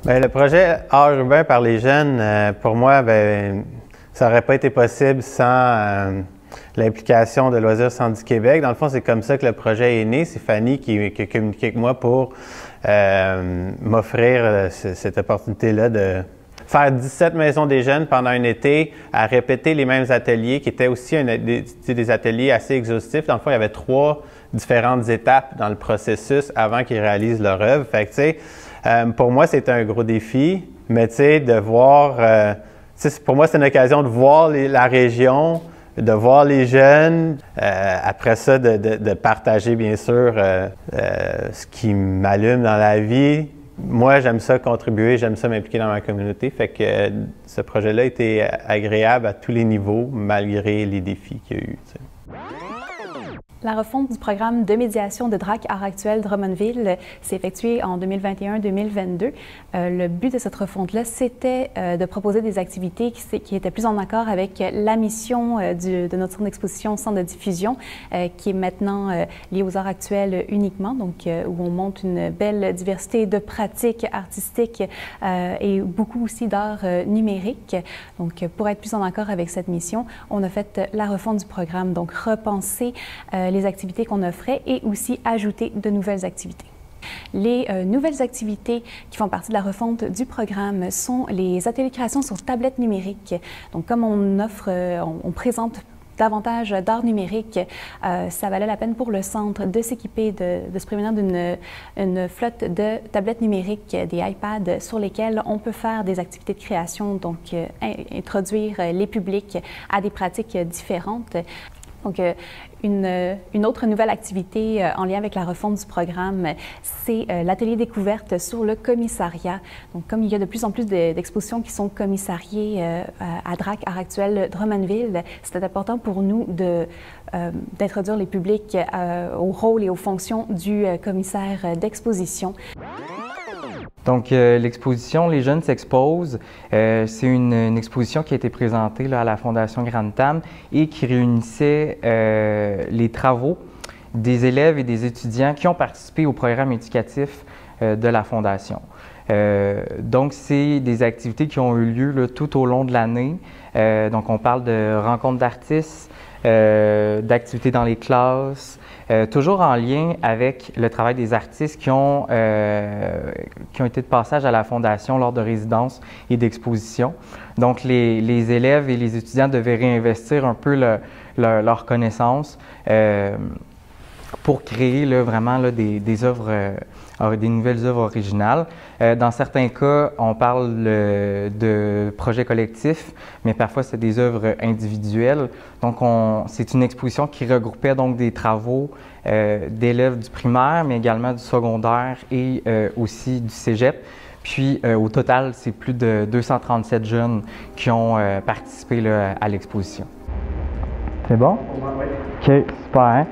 Bien, le projet Art urbain par les jeunes, pour moi, bien, ça n'aurait pas été possible sans l'implication de Loisirs Sandy Québec. Dans le fond, c'est comme ça que le projet est né. C'est Fanny qui a communiqué avec moi pour m'offrir cette opportunité-là de faire 17 maisons des jeunes pendant un été, à répéter les mêmes ateliers, qui étaient aussi des ateliers assez exhaustifs. Dans le fond, il y avait 3 différentes étapes dans le processus avant qu'ils réalisent leur œuvre. Fait que, tu sais, pour moi, c'était un gros défi, mais tu sais, de voir, pour moi, c'est une occasion de voir la région, de voir les jeunes, après ça, de partager, bien sûr, ce qui m'allume dans la vie. Moi, j'aime ça contribuer, j'aime ça m'impliquer dans ma communauté, fait que ce projet-là était agréable à tous les niveaux, malgré les défis qu'il y a eu. Tu sais. La refonte du programme de médiation de DRAC Art Actuel Drummondville s'est effectuée en 2021-2022. Le but de cette refonte-là, c'était de proposer des activités qui étaient plus en accord avec la mission de notre centre d'exposition, centre de diffusion, qui est maintenant lié aux arts actuels uniquement, donc où on montre une belle diversité de pratiques artistiques et beaucoup aussi d'art numérique. Donc, pour être plus en accord avec cette mission, on a fait la refonte du programme, donc repenser les activités qu'on offrait et aussi ajouter de nouvelles activités. Les nouvelles activités qui font partie de la refonte du programme sont les ateliers de création sur tablette numérique. Donc, comme on offre, on présente davantage d'art numérique, ça valait la peine pour le centre de s'équiper, de se prémunir d'une flotte de tablettes numériques, des iPads sur lesquels on peut faire des activités de création, donc introduire les publics à des pratiques différentes. Donc, une autre nouvelle activité en lien avec la refonte du programme, c'est l'atelier découverte sur le commissariat. Donc, comme il y a de plus en plus d'expositions qui sont commissariées à DRAC Art Actuel Drummondville, c'était important pour nous d'introduire les publics au rôle et aux fonctions du commissaire d'exposition. Donc, l'exposition Les Jeunes s'exposent, c'est une exposition qui a été présentée là, à la Fondation Grande-Tame et qui réunissait les travaux des élèves et des étudiants qui ont participé au programme éducatif de la Fondation. Donc, c'est des activités qui ont eu lieu là, tout au long de l'année. Donc, on parle de rencontres d'artistes, d'activités dans les classes, toujours en lien avec le travail des artistes qui ont été de passage à la Fondation lors de résidences et d'expositions. Donc, les élèves et les étudiants devaient réinvestir un peu leurs connaissances pour créer là, vraiment là, des œuvres, des nouvelles œuvres originales. Dans certains cas, on parle de projets collectifs, mais parfois c'est des œuvres individuelles. Donc, c'est une exposition qui regroupait donc des travaux d'élèves du primaire, mais également du secondaire et aussi du cégep. Puis, au total, c'est plus de 237 jeunes qui ont participé là, à l'exposition. C'est bon? Oui. OK, super. Hein?